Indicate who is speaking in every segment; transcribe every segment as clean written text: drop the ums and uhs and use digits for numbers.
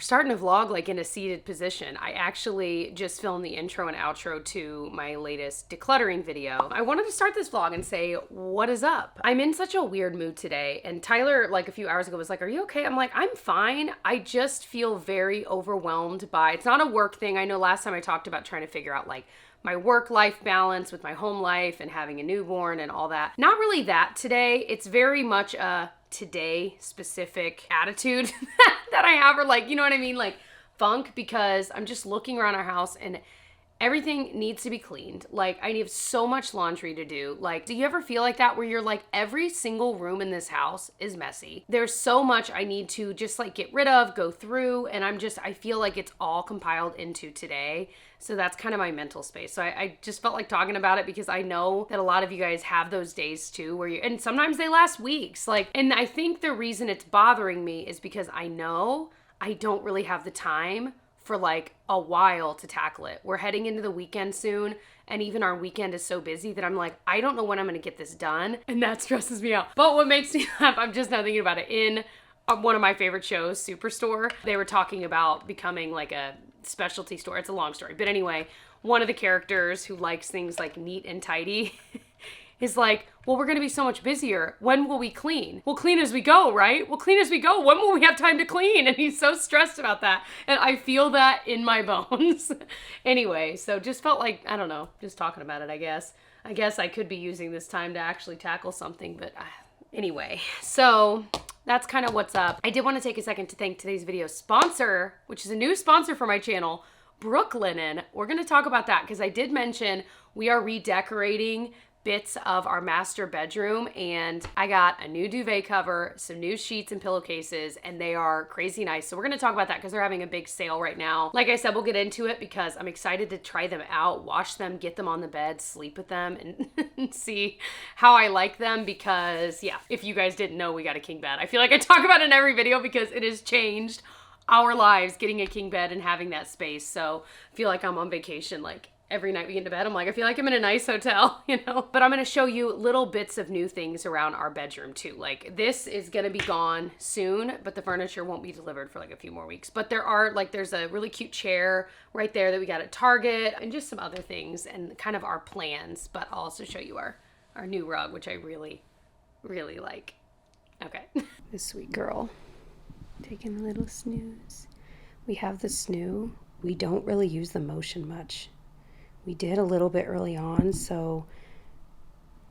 Speaker 1: starting to vlog like in a seated position. I actually just filmed the intro and outro to my latest decluttering video. I wanted to start this vlog and say, what is up? I'm in such a weird mood today. And Tyler, like a few hours ago, was like, are you okay? I'm like, I'm fine. I just feel very overwhelmed by, it's not a work thing. I know last time I talked about trying to figure out like my work-life balance with my home life and having a newborn and all that. Not really that today. It's very much a today specific attitude that I have, or like, you know what I mean? Like funk, because I'm just looking around our house and everything needs to be cleaned. Like I have so much laundry to do. Like, do you ever feel like that where you're like, every single room in this house is messy? There's so much I need to just like get rid of, go through, and I feel like it's all compiled into today. So that's kind of my mental space. So I just felt like talking about it because I know that a lot of you guys have those days too where and sometimes they last weeks. Like, and I think the reason it's bothering me is because I know I don't really have the time for like a while to tackle it. We're heading into the weekend soon, and even our weekend is so busy that I'm like, I don't know when I'm gonna get this done, and that stresses me out. But what makes me laugh, I'm just now thinking about it, in one of my favorite shows, Superstore, they were talking about becoming like a specialty store. It's a long story, but anyway, one of the characters who likes things like neat and tidy is like, well, we're gonna be so much busier. When will we clean? We'll clean as we go, right? We'll clean as we go. When will we have time to clean? And he's so stressed about that. And I feel that in my bones. Anyway, so just felt like, I don't know, just talking about it, I guess. I guess I could be using this time to actually tackle something, but anyway. So that's kind of what's up. I did want to take a second to thank today's video sponsor, which is a new sponsor for my channel, Brooklinen. We're gonna talk about that because I did mention we are redecorating bits of our master bedroom, and I got a new duvet cover, some new sheets and pillowcases, and they are crazy nice. So we're gonna talk about that because they're having a big sale right now. Like I said, we'll get into it because I'm excited to try them out, wash them, get them on the bed, sleep with them, and see how I like them because, yeah, if you guys didn't know, we got a king bed. I feel like I talk about it in every video because it has changed our lives, getting a king bed and having that space. So I feel like I'm on vacation, like every night we get into bed, I'm like, I feel like I'm in a nice hotel, you know? But I'm gonna show you little bits of new things around our bedroom too. Like this is gonna be gone soon, but the furniture won't be delivered for like a few more weeks. But there are like, there's a really cute chair right there that we got at Target and just some other things and kind of our plans. But I'll also show you our new rug, which I really, really like. Okay. This sweet girl taking a little snooze. We have the snoo. We don't really use the motion much. We did a little bit early on, so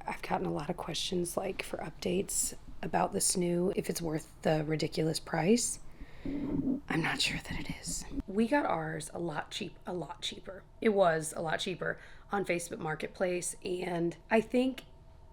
Speaker 1: I've gotten a lot of questions like for updates about the snoo, if it's worth the ridiculous price. I'm not sure that it is. We got ours a lot cheaper. It was a lot cheaper on Facebook Marketplace, and I think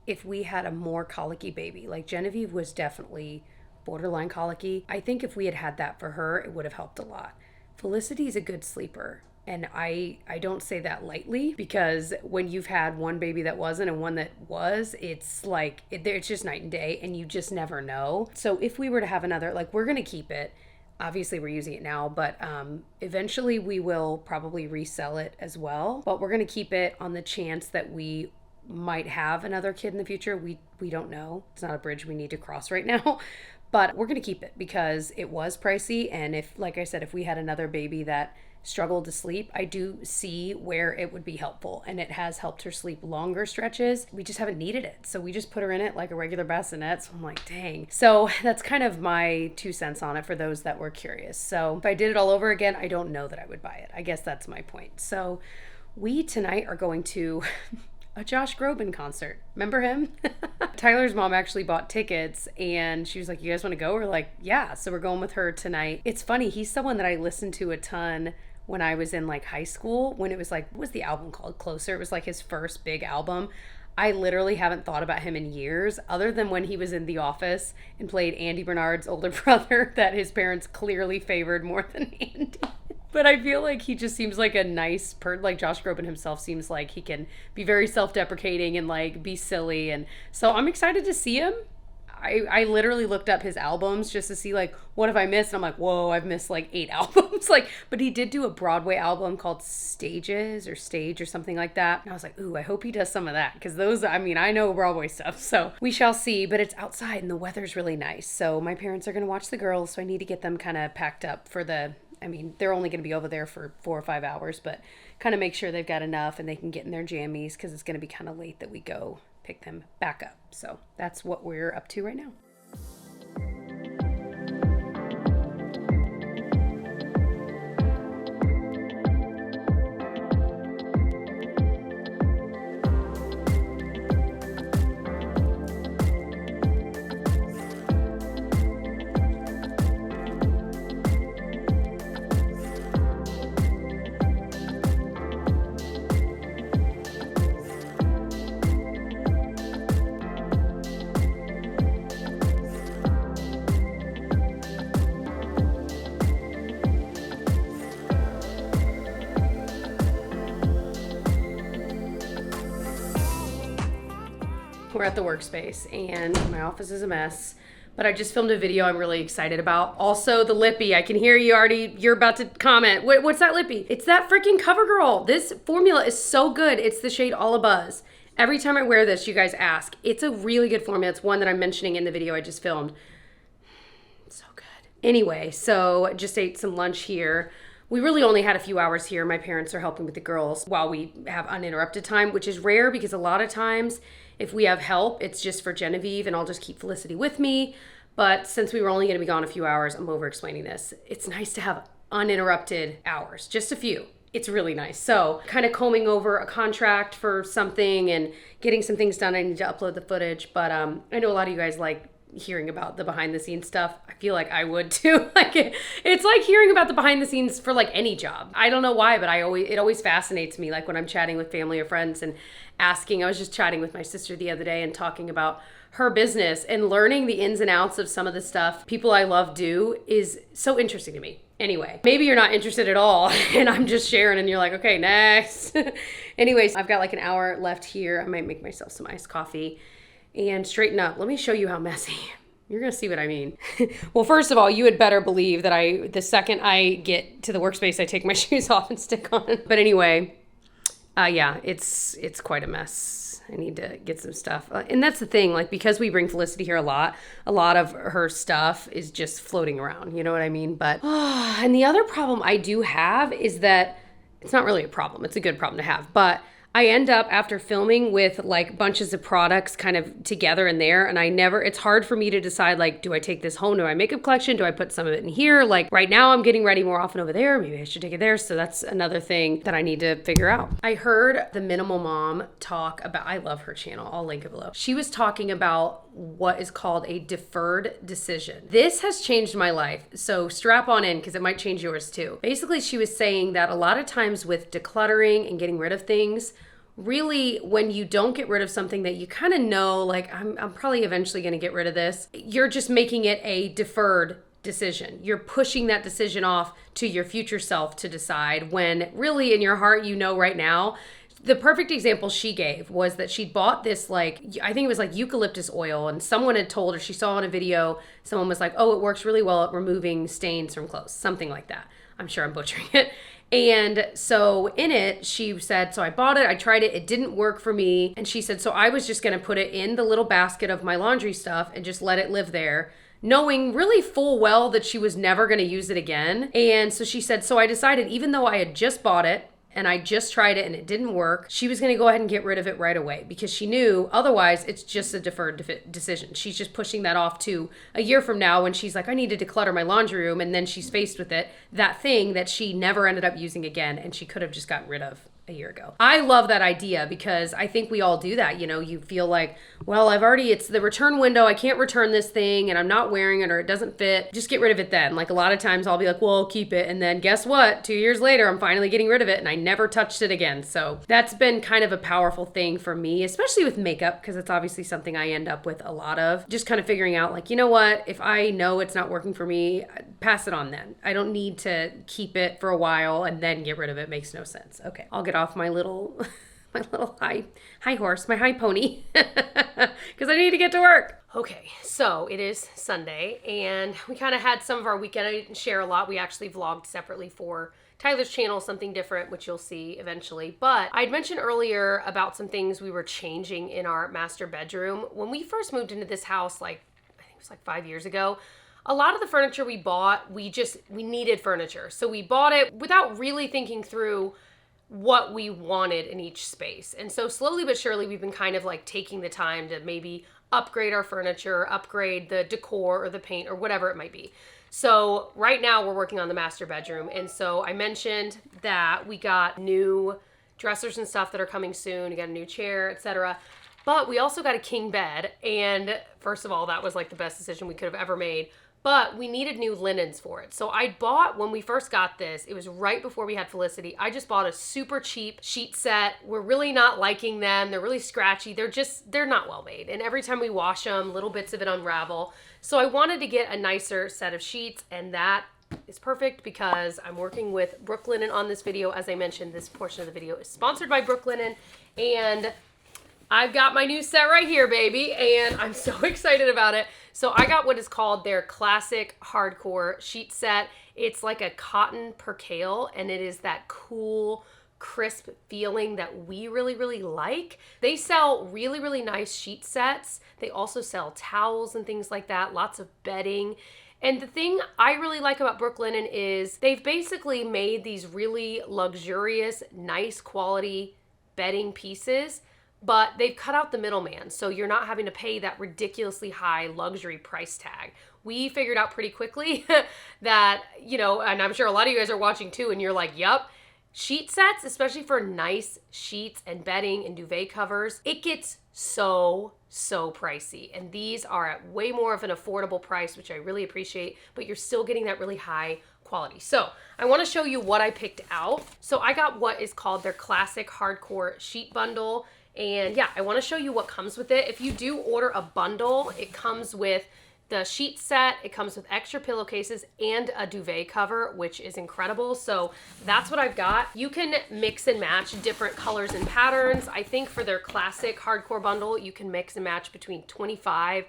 Speaker 1: if we had a more colicky baby, like Genevieve was definitely borderline colicky, I think if we had had that for her, it would have helped a lot. Felicity's a good sleeper. And I don't say that lightly because when you've had one baby that wasn't and one that was, it's like, it's just night and day and you just never know. So if we were to have another, like we're going to keep it. Obviously we're using it now, but eventually we will probably resell it as well. But we're going to keep it on the chance that we might have another kid in the future. We don't know. It's not a bridge we need to cross right now. But we're going to keep it because it was pricey. And if, like I said, if we had another baby that struggled to sleep, I do see where it would be helpful, and it has helped her sleep longer stretches. We just haven't needed it, so we just put her in it like a regular bassinet. So I'm like, dang. So that's kind of my 2 cents on it for those that were curious. So if I did it all over again, I don't know that I would buy it. I guess that's my point. So we tonight are going to a Josh Groban concert. Remember him? Tyler's mom actually bought tickets and she was like, you guys want to go? We're like, yeah. So we're going with her tonight. It's funny. He's someone that I listened to a ton when I was in like high school, when it was like, what was the album called? Closer. It was like his first big album. I literally haven't thought about him in years, other than when he was in The Office and played Andy Bernard's older brother that his parents clearly favored more than Andy. But I feel like he just seems like a nice person. Like Josh Groban himself seems like he can be very self-deprecating and like be silly. And so I'm excited to see him. I literally looked up his albums just to see like, what have I missed? And I'm like, whoa, I've missed like 8 albums. Like, but he did do a Broadway album called Stages or Stage or something like that. And I was like, ooh, I hope he does some of that. Cause those, I mean, I know Broadway stuff, so we shall see, but it's outside and the weather's really nice. So my parents are going to watch the girls. So I need to get them kind of packed up for the I mean, they're only going to be over there for 4 or 5 hours, but kind of make sure they've got enough and they can get in their jammies because it's going to be kind of late that we go pick them back up. So that's what we're up to right now. We're at the Workspace and my office is a mess, but I just filmed a video I'm really excited about. Also the lippy, I can hear you already, you're about to comment. What's that lippy? It's that freaking CoverGirl. This formula is so good. It's the shade All A Buzz. Every time I wear this, you guys ask. It's a really good formula. It's one that I'm mentioning in the video I just filmed. So good. Anyway, so just ate some lunch here. We really only had a few hours here. My parents are helping with the girls while we have uninterrupted time, which is rare because a lot of times if we have help, it's just for Genevieve and I'll just keep Felicity with me. But since we were only gonna be gone a few hours, I'm over explaining this. It's nice to have uninterrupted hours, just a few. It's really nice. So kind of combing over a contract for something and getting some things done. I need to upload the footage, but I know a lot of you guys like hearing about the behind the scenes stuff. I feel like I would too. It's like hearing about the behind the scenes for like any job. I don't know why, but it always fascinates me. Like when I'm chatting with family or friends and asking, I was just chatting with my sister the other day and talking about her business and learning the ins and outs of some of the stuff people I love do is so interesting to me. Anyway, maybe you're not interested at all and I'm just sharing and you're like, okay, next. Anyways, I've got like an hour left here. I might make myself some iced coffee and straighten up. Let me show you how messy. You're gonna see what I mean. Well, first of all, you had better believe that the second I get to the Workspace, I take my shoes off and stick on. But anyway, yeah, it's quite a mess. I need to get some stuff. And that's the thing, like, because we bring Felicity here a lot of her stuff is just floating around, you know what I mean? But, and the other problem I do have is that it's not really a problem. It's a good problem to have, but I end up after filming with like bunches of products kind of together in there. And it's hard for me to decide, like, do I take this home to my makeup collection? Do I put some of it in here? Like right now I'm getting ready more often over there. Maybe I should take it there. So that's another thing that I need to figure out. I heard the Minimal Mom talk about, I love her channel. I'll link it below. She was talking about what is called a deferred decision. This has changed my life. So strap on in because it might change yours too. Basically, she was saying that a lot of times with decluttering and getting rid of things, really, when you don't get rid of something that you kind of know, like, I'm probably eventually going to get rid of this, you're just making it a deferred decision. You're pushing that decision off to your future self to decide when really in your heart, you know right now. The perfect example she gave was that she bought this, like, I think it was like eucalyptus oil, and someone had told her, she saw in a video, someone was like, oh, it works really well at removing stains from clothes, something like that. I'm sure I'm butchering it. And so in it, she said, so I bought it, I tried it, it didn't work for me. And she said, so I was just gonna put it in the little basket of my laundry stuff and just let it live there, knowing really full well that she was never gonna use it again. And so she said, so I decided, even though I had just bought it, and I just tried it and it didn't work, she was gonna go ahead and get rid of it right away because she knew otherwise it's just a deferred decision. She's just pushing that off to a year from now when she's like, I need to declutter my laundry room, and then she's faced with it, that thing that she never ended up using again and she could have just gotten rid of a year ago. I love that idea because I think we all do that. You know, you feel like, well, it's the return window. I can't return this thing and I'm not wearing it or it doesn't fit. Just get rid of it then. Like a lot of times I'll be like, well, I'll keep it. And then guess what? 2 years later, I'm finally getting rid of it and I never touched it again. So that's been kind of a powerful thing for me, especially with makeup, because it's obviously something I end up with a lot of. Just kind of figuring out like, you know what? If I know it's not working for me, pass it on then. I don't need to keep it for a while and then get rid of it. Makes no sense. Okay, I'll get off my little high horse, my high pony, because I need to get to work. Okay, so it is Sunday and we kind of had some of our weekend. I didn't share a lot. We actually vlogged separately for Tyler's channel, something different, which you'll see eventually. But I'd mentioned earlier about some things we were changing in our master bedroom. When we first moved into this house, like, I think it was like 5 years ago, A lot of the furniture we bought, we needed furniture. So we bought it without really thinking through what we wanted in each space. And so slowly but surely, we've been kind of like taking the time to maybe upgrade our furniture, upgrade the decor or the paint or whatever it might be. So right now we're working on the master bedroom. And so I mentioned that we got new dressers and stuff that are coming soon. We got a new chair, etc. But we also got a king bed. And first of all, that was like the best decision we could have ever made. But we needed new linens for it. So I bought, when we first got this, it was right before we had Felicity, I just bought a super cheap sheet set. We're really not liking them. They're really scratchy. They're not well made. And every time we wash them, little bits of it unravel. So I wanted to get a nicer set of sheets, and that is perfect because I'm working with Brooklinen on this video. As I mentioned, this portion of the video is sponsored by Brooklinen, and I've got my new set right here, baby, and I'm so excited about it. So I got what is called their classic hardcore sheet set. It's like a cotton percale, and it is that cool, crisp feeling that we really, really like. They sell really, really nice sheet sets. They also sell towels and things like that, lots of bedding. And the thing I really like about Brooklinen is they've basically made these really luxurious, nice quality bedding pieces, but they've cut out the middleman, so you're not having to pay that ridiculously high luxury price tag. We figured out pretty quickly that, and I'm sure a lot of you guys are watching too, and you're like, yup, sheet sets, especially for nice sheets and bedding and duvet covers, it gets so pricey. And these are at way more of an affordable price, which I really appreciate, but you're still getting that really high quality. So I want to show you what I picked out. So I got what is called their classic hardcore sheet bundle. And yeah, I want to show you what comes with it. If you do order a bundle, it comes with the sheet set, it comes with extra pillowcases and a duvet cover, which is incredible. So that's what I've got. You can mix and match different colors and patterns. I think for their classic hardcore bundle, you can mix and match between 25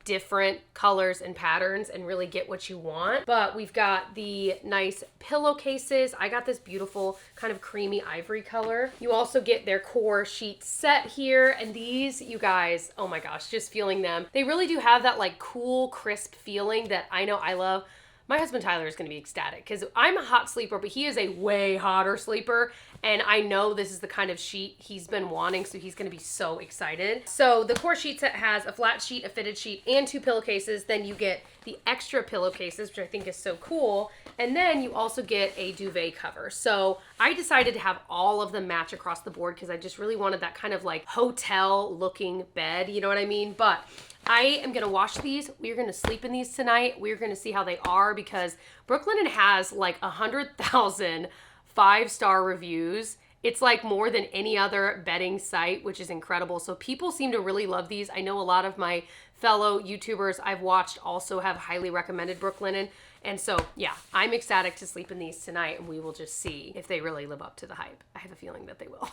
Speaker 1: different colors and patterns and really get what you want. But we've got the nice pillowcases. I got this beautiful kind of creamy ivory color. You also get their core sheet set here, and these, you guys, oh my gosh, just feeling them. They really do have that like cool, crisp feeling that I know I love. My husband Tyler is going to be ecstatic because I'm a hot sleeper, but he is a way hotter sleeper. And I know this is the kind of sheet he's been wanting, so he's going to be so excited. So the core sheet set has a flat sheet, a fitted sheet, and 2 pillowcases. Then you get the extra pillowcases, which I think is so cool. And then you also get a duvet cover. So I decided to have all of them match across the board because I just really wanted that kind of like hotel looking bed, you know what I mean? But I am going to wash these. We're going to sleep in these tonight. We're going to see how they are because Brooklinen has like 100,000 5-star reviews. It's like more than any other bedding site, which is incredible. So people seem to really love these. I know a lot of my fellow YouTubers I've watched also have highly recommended Brooklinen. And so, yeah, I'm ecstatic to sleep in these tonight, and we will just see if they really live up to the hype. I have a feeling that they will.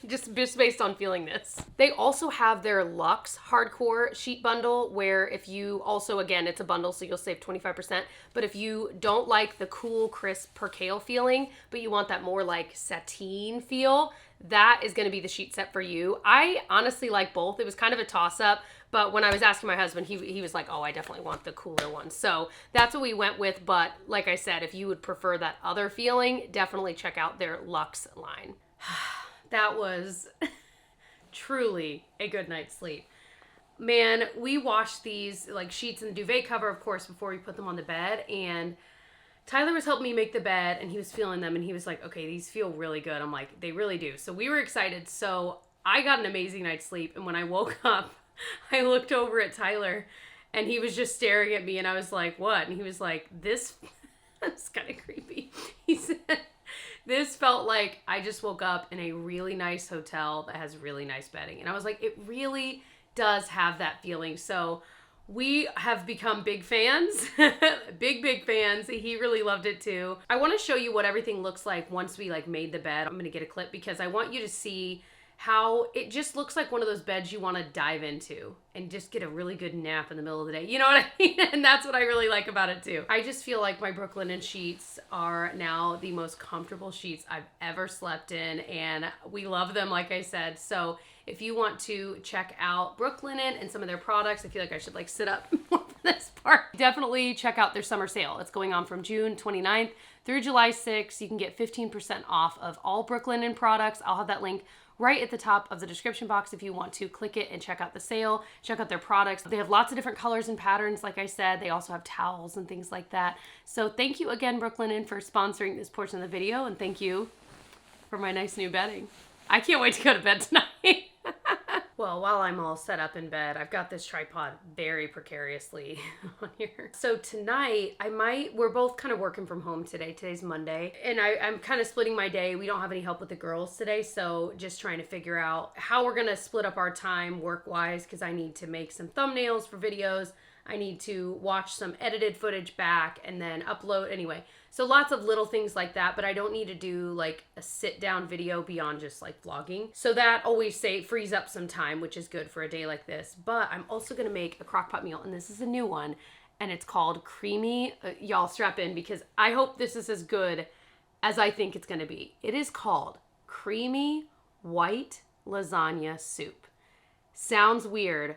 Speaker 1: just based on feeling this. They also have their Luxe Hardcore Sheet Bundle, where if you also, again, it's a bundle, so you'll save 25%. But if you don't like the cool, crisp percale feeling, but you want that more like sateen feel, that is going to be the sheet set for you. I honestly like both. It was kind of a toss-up, but when I was asking my husband, he was like, oh, I definitely want the cooler one. So that's what we went with. But like I said, if you would prefer that other feeling, definitely check out their Luxe line. That was truly a good night's sleep. Man, we washed these like sheets and duvet cover, of course, before we put them on the bed. And Tyler was helping me make the bed, and he was feeling them, and he was like, okay, these feel really good. I'm like, they really do. So we were excited. So I got an amazing night's sleep. And when I woke up, I looked over at Tyler, and he was just staring at me, and I was like, what? And he was like, this is kind of creepy. He said, this felt like I just woke up in a really nice hotel that has really nice bedding. And I was like, it really does have that feeling. So we have become big fans, big fans. He really loved it too. I want to show you what everything looks like once we like made the bed. I'm going to get a clip because I want you to see how it just looks like one of those beds you want to dive into and just get a really good nap in the middle of the day. You know what I mean? And that's what I really like about it too. I just feel like my Brooklinen sheets are now the most comfortable sheets I've ever slept in, and we love them, like I said. So if you want to check out Brooklinen and some of their products, I feel like I should like sit up more this part. Definitely check out their summer sale. It's going on from June 29th through July 6th. You can get 15% off of all Brooklinen products. I'll have that link right at the top of the description box if you want to click it and check out the sale, check out their products. They have lots of different colors and patterns, like I said. They also have towels and things like that. So thank you again, Brooklinen, for sponsoring this portion of the video, and thank you for my nice new bedding. I can't wait to go to bed tonight. Well, while I'm all set up in bed, I've got this tripod very precariously on here. So tonight, we're both kind of working from home today. Today's Monday. And I'm kind of splitting my day. We don't have any help with the girls today. So just trying to figure out how we're going to split up our time work-wise, because I need to make some thumbnails for videos. I need to watch some edited footage back and then upload. Anyway, so lots of little things like that, but I don't need to do like a sit down video beyond just like vlogging. So that always frees up some time, which is good for a day like this. But I'm also gonna make a crockpot meal, and this is a new one, and it's called creamy, y'all strap in because I hope this is as good as I think it's gonna be. It is called creamy white lasagna soup. Sounds weird.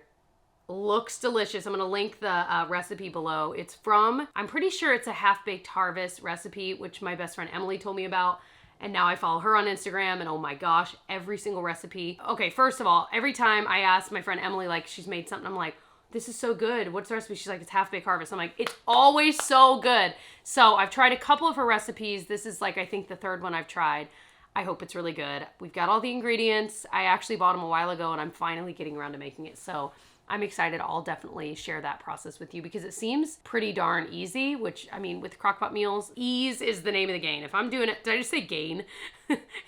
Speaker 1: Looks delicious. I'm going to link the recipe below. It's from, I'm pretty sure it's a Half-Baked Harvest recipe, which my best friend Emily told me about. And now I follow her on Instagram, and oh my gosh, every single recipe. Okay, first of all, every time I ask my friend Emily, like she's made something, I'm like, this is so good. What's the recipe? She's like, it's Half-Baked Harvest. I'm like, it's always so good. So I've tried a couple of her recipes. This is like, I think the third one I've tried. I hope it's really good. We've got all the ingredients. I actually bought them a while ago, and I'm finally getting around to making it. So I'm excited. I'll definitely share that process with you because it seems pretty darn easy, which, I mean, with crockpot meals, ease is the name of the game. If I'm doing it, did I just say gain?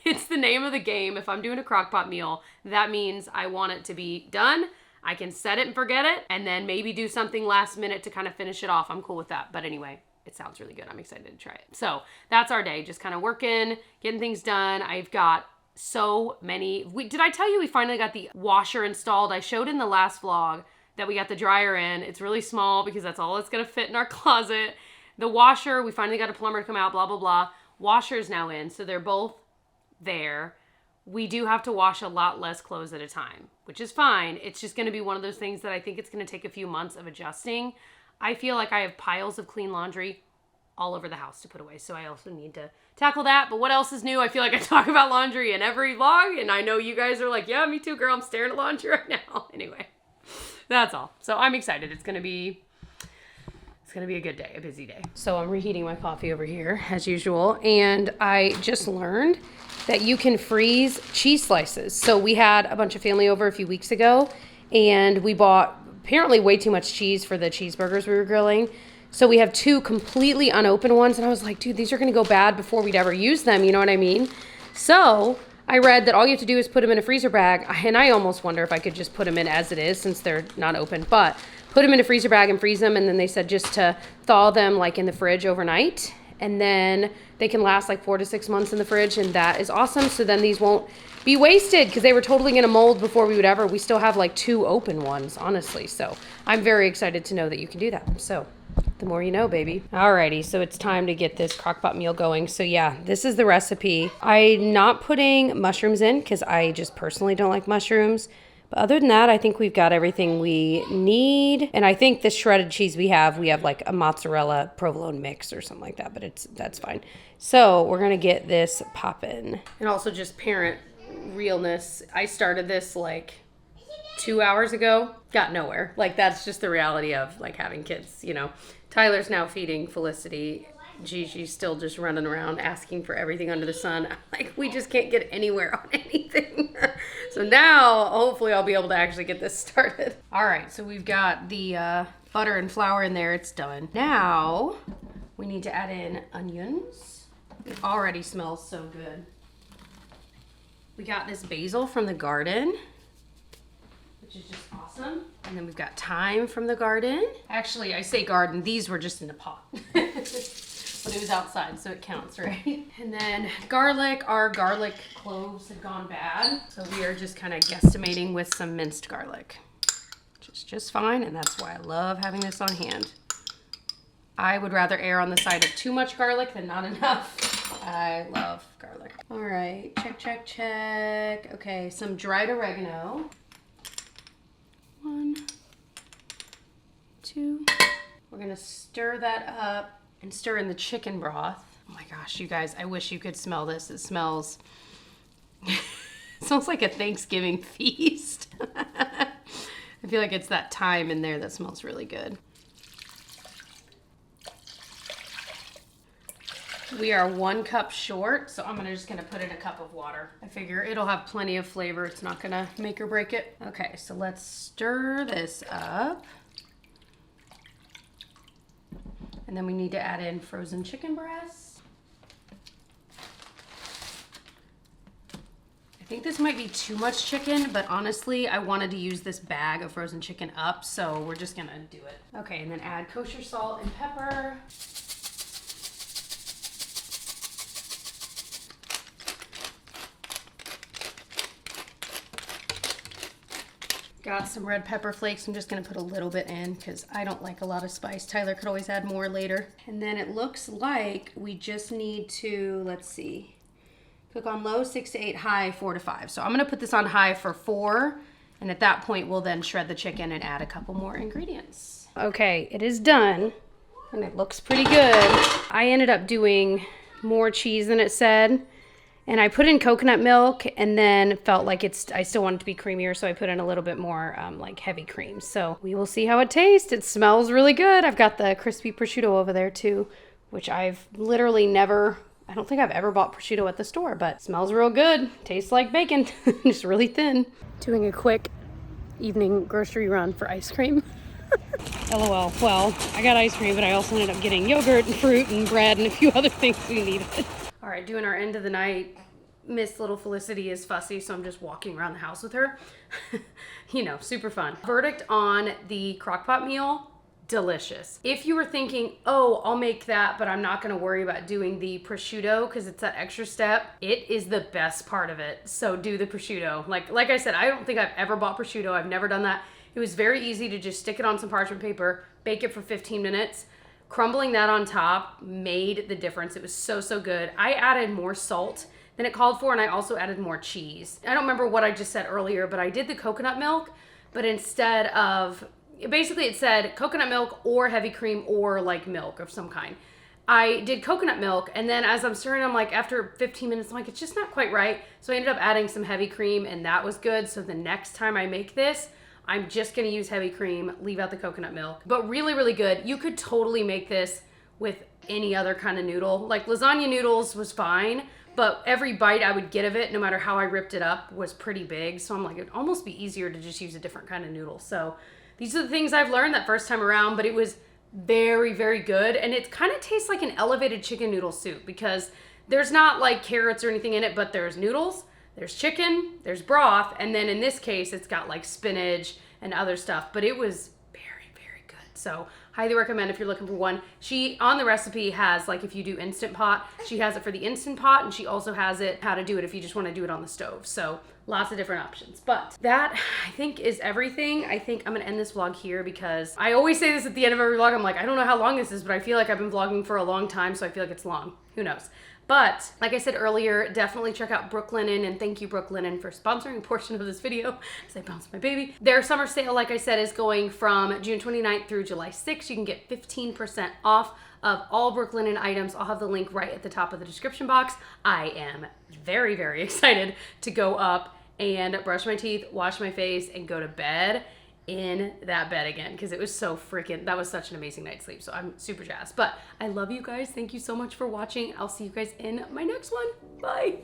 Speaker 1: It's the name of the game. If I'm doing a crockpot meal, that means I want it to be done. I can set it and forget it, and then maybe do something last minute to kind of finish it off. I'm cool with that. But anyway, it sounds really good. I'm excited to try it. So that's our day, just kind of working, getting things done. I've got so many. Did I tell you we finally got the washer installed? I showed in the last vlog that we got the dryer in. It's really small because that's all it's gonna fit in our closet. The washer, we finally got a plumber to come out, blah, blah, blah. Washer's now in, so they're both there. We do have to wash a lot less clothes at a time, which is fine. It's just gonna be one of those things that I think it's gonna take a few months of adjusting. I feel like I have piles of clean laundry all over the house to put away. So I also need to tackle that. But what else is new? I feel like I talk about laundry in every vlog, and I know you guys are like, yeah, me too, girl. I'm staring at laundry right now. Anyway, that's all. So I'm excited. It's gonna be a good day, a busy day. So I'm reheating my coffee over here as usual, and I just learned that you can freeze cheese slices. So we had a bunch of family over a few weeks ago, and we bought apparently way too much cheese for the cheeseburgers we were grilling. So we have two completely unopened ones, and I was like, dude, these are gonna go bad before we'd ever use them, you know what I mean? So I read that all you have to do is put them in a freezer bag, and I almost wonder if I could just put them in as it is since they're not open, but put them in a freezer bag and freeze them, and then they said just to thaw them like in the fridge overnight, and then they can last like 4 to 6 months in the fridge, and that is awesome. So then these won't be wasted because they were totally gonna mold before we still have like 2 open ones, honestly. So I'm very excited to know that you can do that. So the more you know, baby. Alrighty, so it's time to get this crockpot meal going. So yeah, this is the recipe. I'm not putting mushrooms in because I just personally don't like mushrooms. But other than that, I think we've got everything we need. And I think the shredded cheese we have like a mozzarella provolone mix or something like that, but that's fine. So we're gonna get this poppin'. And also just parent realness. I started this like 2 hours ago, got nowhere. Like that's just the reality of like having kids, you know. Tyler's now feeding Felicity. Gigi's still just running around asking for everything under the sun. Like we just can't get anywhere on anything. So now hopefully I'll be able to actually get this started. All right, so we've got the butter and flour in there. It's done. Now we need to add in onions. It already smells so good. We got this basil from the garden, which is just awesome. And then we've got thyme from the garden. Actually, I say garden, these were just in the pot. But it was outside, so it counts, right? And then garlic, our garlic cloves had gone bad. So we are just kind of guesstimating with some minced garlic, which is just fine. And that's why I love having this on hand. I would rather err on the side of too much garlic than not enough. I love garlic. All right, check, check, check. Okay, some dried oregano. 1, 2. We're gonna stir that up and stir in the chicken broth. Oh my gosh, you guys, I wish you could smell this. It smells, it smells like a Thanksgiving feast. I feel like it's that thyme in there that smells really good. We are 1 cup short, so I'm just gonna put in a cup of water. I figure it'll have plenty of flavor. It's not gonna make or break it. Okay, so let's stir this up. And then we need to add in frozen chicken breasts. I think this might be too much chicken, but honestly, I wanted to use this bag of frozen chicken up, so we're just gonna do it. Okay, and then add kosher salt and pepper. Got some red pepper flakes. I'm just gonna put a little bit in because I don't like a lot of spice. Tyler could always add more later. And then it looks like we just need to, let's see, cook on low 6 to 8, high 4 to 5. So I'm gonna put this on high for 4. And at that point, we'll then shred the chicken and add a couple more ingredients. Okay, it is done. And it looks pretty good. I ended up doing more cheese than it said. And I put in coconut milk and then felt like I still wanted it to be creamier, so I put in a little bit more like heavy cream. So we will see how it tastes. It smells really good. I've got the crispy prosciutto over there too, which I've literally never, I don't think I've ever bought prosciutto at the store, but it smells real good. Tastes like bacon, just really thin. Doing a quick evening grocery run for ice cream. LOL. Well, I got ice cream, but I also ended up getting yogurt and fruit and bread and a few other things we needed. All right, doing our end of the night. Miss Little Felicity is fussy, so I'm just walking around the house with her. You know, super fun. Verdict on the crockpot meal, delicious. If you were thinking, oh, I'll make that, but I'm not gonna worry about doing the prosciutto because it's that extra step, it is the best part of it. So do the prosciutto. Like I said, I don't think I've ever bought prosciutto. I've never done that. It was very easy to just stick it on some parchment paper, bake it for 15 minutes. Crumbling that on top made the difference. It was so, so good. I added more salt than it called for, and I also added more cheese. I don't remember what I just said earlier, but I did the coconut milk, but instead of, basically it said coconut milk or heavy cream or like milk of some kind. I did coconut milk, and then as I'm stirring, I'm like, after 15 minutes, I'm like, it's just not quite right. So I ended up adding some heavy cream, and that was good. So the next time I make this, I'm just gonna use heavy cream, leave out the coconut milk. But really, really good. You could totally make this with any other kind of noodle. Like lasagna noodles was fine, but every bite I would get of it, no matter how I ripped it up, was pretty big. So I'm like, it'd almost be easier to just use a different kind of noodle. So these are the things I've learned that first time around, but it was very, very good. And it kind of tastes like an elevated chicken noodle soup because there's not like carrots or anything in it, but there's noodles, there's chicken, there's broth, and then in this case, it's got like spinach and other stuff, but it was very, very good. So highly recommend if you're looking for one. She, on the recipe, has like if you do Instant Pot, she has it for the Instant Pot, and she also has it how to do it if you just want to do it on the stove. So lots of different options. But that, I think, is everything. I think I'm gonna end this vlog here because I always say this at the end of every vlog. I'm like, I don't know how long this is, but I feel like I've been vlogging for a long time, so I feel like it's long. Who knows? But like I said earlier, definitely check out Brooklinen, and thank you Brooklinen for sponsoring a portion of this video as I bounce my baby. Their summer sale, like I said, is going from June 29th through July 6th. You can get 15% off of all Brooklinen items. I'll have the link right at the top of the description box. I am very, very excited to go up and brush my teeth, wash my face, and go to bed in that bed again because it was so freaking, that was such an amazing night's sleep. So I'm super jazzed. But I love you guys. Thank you so much for watching. I'll see you guys in my next one. Bye.